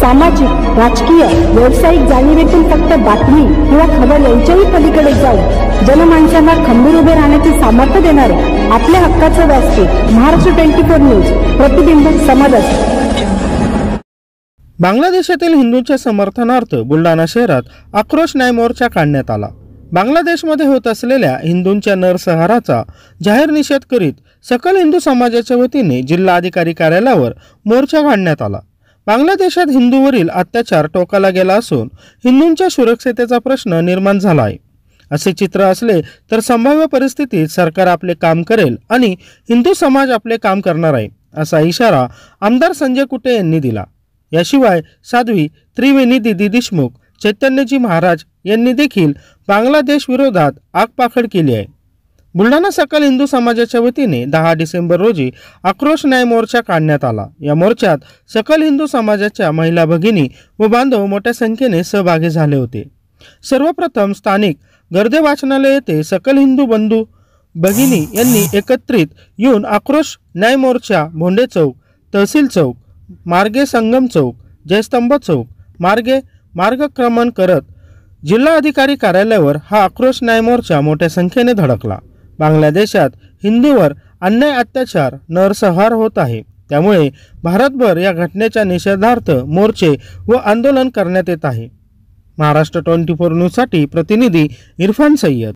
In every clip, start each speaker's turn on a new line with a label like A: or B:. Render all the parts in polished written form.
A: सामाजिक, राजकीय, व्यावसायिक जाणीवेतून फक्त बातमी किंवा खबर यांच्याही पलीकडे जाऊन जनमानसांना खंबीर उभे राहण्याचे सामर्थ्य देणारे आपल्या हक्काचे व्यासपीठ महाराष्ट्र 24 न्यूज, प्रतिबिंब समाजात।
B: बांगलादेशातील हिंदूंच्या समर्थनार्थ बुलढाणा शहरात आक्रोश न्याय मोर्चा काढण्यात आला। बांगलादेशमध्ये होत असलेल्या हिंदूंच्या नरसंहाराचा जाहीर निषेध करीत सकल हिंदू समाजाच्या वतीने जिल्हाधिकारी कार्यालयावर मोर्चा काढण्यात आला। बांगलादेशात हिंदूवरील अत्याचार टोकाला गेला असून हिंदूंच्या सुरक्षिततेचा प्रश्न निर्माण झाला आहे। असे चित्र असले तर संभाव्य परिस्थितीत सरकार आपले काम करेल आणि हिंदू समाज आपले काम करणार आहे, असा इशारा आमदार संजय कुटे यांनी दिला। याशिवाय साध्वी त्रिवेणी दीदी देशमुख, चैतन्यजी महाराज यांनी देखील बांगलादेश विरोधात आगपाखड केली आहे। बुलढाणा सकल हिंदू समाजाच्या वतीने 10 डिसेंबर रोजी आक्रोश न्याय मोर्चा काढण्यात आला। या मोर्चात सकल हिंदू समाजाच्या महिला भगिनी व बांधव मोठ्या संख्येने सहभागी झाले होते। सर्वप्रथम स्थानिक गर्दे वाचनालय येथे सकल हिंदू बंधू भगिनी यांनी एकत्रित येऊन आक्रोश न्याय मोर्चा भोंडे चौक, तहसील चौक मार्गे, संगम चौक, जयस्तंभ चौक मार्गे मार्गक्रमण करत जिल्हाधिकारी कार्यालयावर हा आक्रोश न्याय मोर्चा मोठ्या संख्येने धडकला। बांगलादेशात हिंदूवर अन्याय, अत्याचार, नरसंहार होत आहे, त्यामुळे भारतभर या घटनेच्या निषेधार्थ मोर्चे व आंदोलन करण्यात येत आहे। महाराष्ट्र 24 न्यूजसाठी प्रतिनिधी इरफान सय्यद।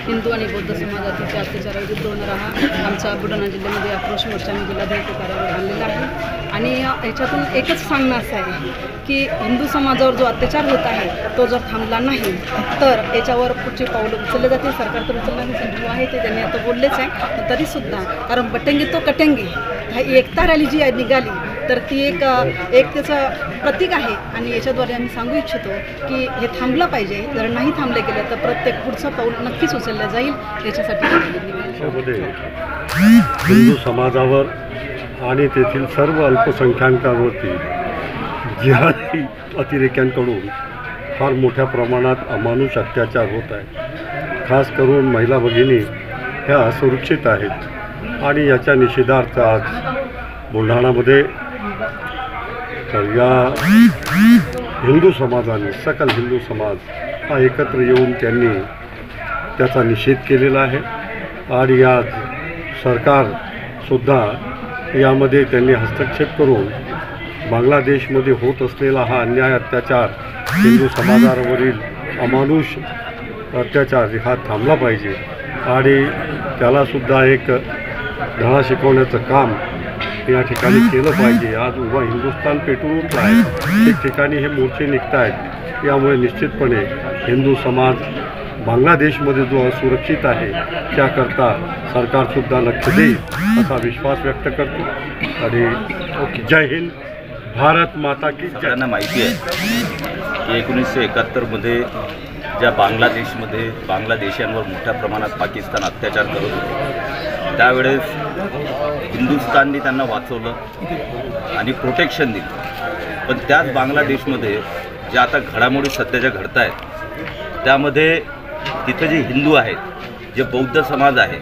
C: हिंदू आणि बौद्ध समाजातील अत्याचाराविरुद्ध होणारा हा आमचा बुलढाणा जिल्ह्यामध्ये आक्रोश मोर्चा मी जिल्हाधिकारी कार्यालयावर आणलेला आहे। आणि याच्यातून एकच सांगणं असं आहे की हिंदू समाजावर जो अत्याचार होत आहे तो जर थांबला नाही तर याच्यावर पुढची पावलं उचलले जातील। सरकार तर उचलण्याचे संभव आहे, ते त्यांनी आता बोललेच आहे। तरीसुद्धा कारण बटेंगे तो कटेंगे, ही एकता रॅली जी निघाली तर ती एक त्याचं प्रतीक आहे आणि याच्याद्वारे आम्ही सांगू इच्छितो की हे थांबलं पाहिजे। जर नाही थांबले गेलं तर प्रत्येक पुढचं पाऊल नक्कीच उचललं जाईल। याच्यासाठी
D: हिंदू समाजावर आणि तेथील सर्व अल्पसंख्याकांवरती जिहादी अतिरेक्यांकडून फार मोठ्या प्रमाणात अमानुष अत्याचार होत आहे। खास करून महिला भगिनी ह्या असुरक्षित आहेत आणि याच्या निषेधार्थ आज बुलढाणामध्ये या हिंदू समाजाने, सकल हिंदू समाज हा एकत्र येऊन त्यांनी त्याचा निषेध केलेला आहे। आणि आज सरकारसुद्धा यामध्ये त्यांनी हस्तक्षेप करून बांगलादेशमध्ये होत असलेला हा अन्याय, अत्याचार, हिंदू समाजावरील अमानुष अत्याचार हा थांबला पाहिजे आणि त्यालासुद्धा एक धडा शिकवण्याचं काम या ठिकाणी केलं पाहिजे। आज उभा हिंदुस्थान पेटून उठला आहे, ठिकठिकाणी हे मोर्चे निघत आहेत। यामुळे निश्चितपणे हिंदू समाज बांगलादेशमध्ये जो असुरक्षित आहे त्याकरता सरकारसुद्धा लक्ष देईल असा विश्वास व्यक्त करतो। आणि जय हिंद, भारत माता की जय।
E: सगळ्यांना माहिती आहे की 1971मध्ये ज्या बांगलादेशमध्ये बांगलादेशांवर मोठ्या प्रमाणात पाकिस्तान अत्याचार करत होते त्यावेळेस हिंदुस्थानने त्यांना वाचवलं आणि प्रोटेक्शन दिलं। पण त्याच बांगलादेशमध्ये ज्या आता घडामोडी सध्याच्या घडत आहेत त्यामध्ये तिथे जे हिंदू आहेत, जे बौद्ध समाज आहे,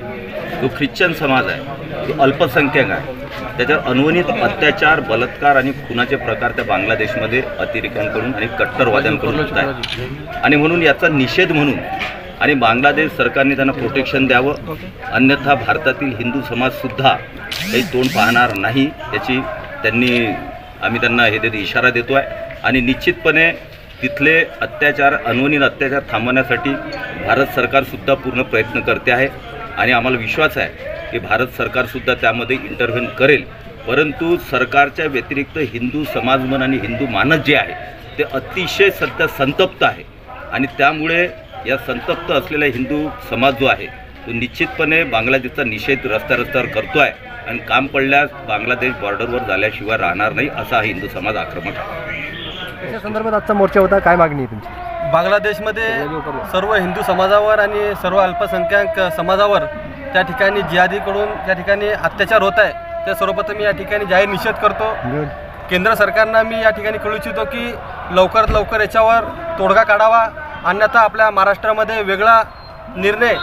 E: जो ख्रिश्चन समाज आहे, जो अल्पसंख्याक आहे, त्याच्यावर अनवणित अत्याचार, बलात्कार आणि खुनाचे प्रकार त्या बांगलादेशमध्ये अतिरेक्यांकडून आणि कट्टरवाद्यांकडून होत आहेत। आणि म्हणून याचा निषेध म्हणून आणि बांगलादेश सरकारने त्यांना प्रोटेक्शन द्यावं, अन्यथा भारतातील हिंदू समाजसुद्धा काही तोंड पाहणार नाही याची आम्ही त्यांना इशारा देतो आहे। आणि निश्चितपणे तिथले अत्याचार, अनवणित अत्याचार थांबवण्यासाठी भारत सरकारसुद्धा पूर्ण प्रयत्न करते आहे आणि आम्हाला विश्वास आहे की भारत सरकारसुद्धा त्यामध्ये इंटरव्हेन करेल। परंतु सरकारच्या व्यतिरिक्त हिंदू समाजमन आणि हिंदू मानस जे आहे ते अतिशय सध्या संतप्त आहे आणि त्यामुळे या संतप्त असलेला हिंदू समाज जो आहे तो निश्चितपणे बांगलादेशचा निषेध रस्त्यावर करतो आहे आणि काम पडल्यास बांगलादेश बॉर्डरवर झाल्याशिवाय राहणार नाही असा हा हिंदू समाज आक्रमक आहे।
F: या संदर्भात आजचा मोर्चा होता, काय मागणी आहे तुमची?
G: बांगलादेशमध्ये सर्व हिंदू समाजावर आणि सर्व अल्पसंख्याक समाजावर त्या ठिकाणी जिहादीकडून त्या ठिकाणी अत्याचार होत आहे, त्या सर्वप्रथम या ठिकाणी जाहीर निषेध करतो। केंद्र सरकारनं मी या ठिकाणी कळू इच्छितो की लवकरात लवकर याच्यावर तोडगा काढावा, अन्यथा आपल्या महाराष्ट्रामध्ये वेगळा निर्णय,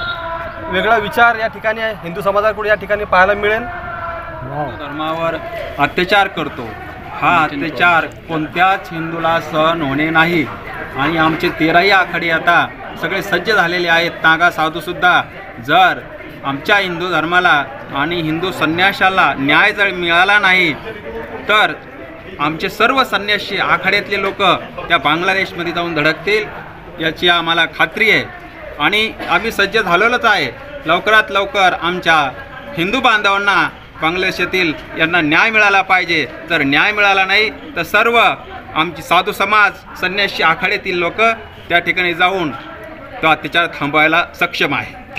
G: वेगळा विचार या ठिकाणी हिंदू समाजाकडून या ठिकाणी पाहायला मिळेल।
H: धर्मावर अत्याचार करतो हा अत्याचार कोणत्याच हिंदूला सहन होणे नाही आणि आमचे 13ही आखाडे आता सगळे सज्ज झालेले आहेत. नागा साधूसुद्धा जर आमच्या हिंदू धर्माला आणि हिंदू संन्याशाला न्याय जर मिळाला नाही तर आमचे सर्व संन्यासी आखाड्यातले लोक त्या बांगलादेशमध्ये जाऊन धडकतील याची आम्हाला खात्री आहे आणि आम्ही सज्ज झालेलोच आहे. लवकरात लवकर आमच्या हिंदू बांधवांना बांगलादेशातील यांना न्याय मिळाला पाहिजे. जर न्याय मिळाला नाही तर सर्व आमची साधू समाज संन्यासी आखाड्यातील लोक त्या ठिकाणी जाऊन तो अत्याचार थांबवायला सक्षम आहे.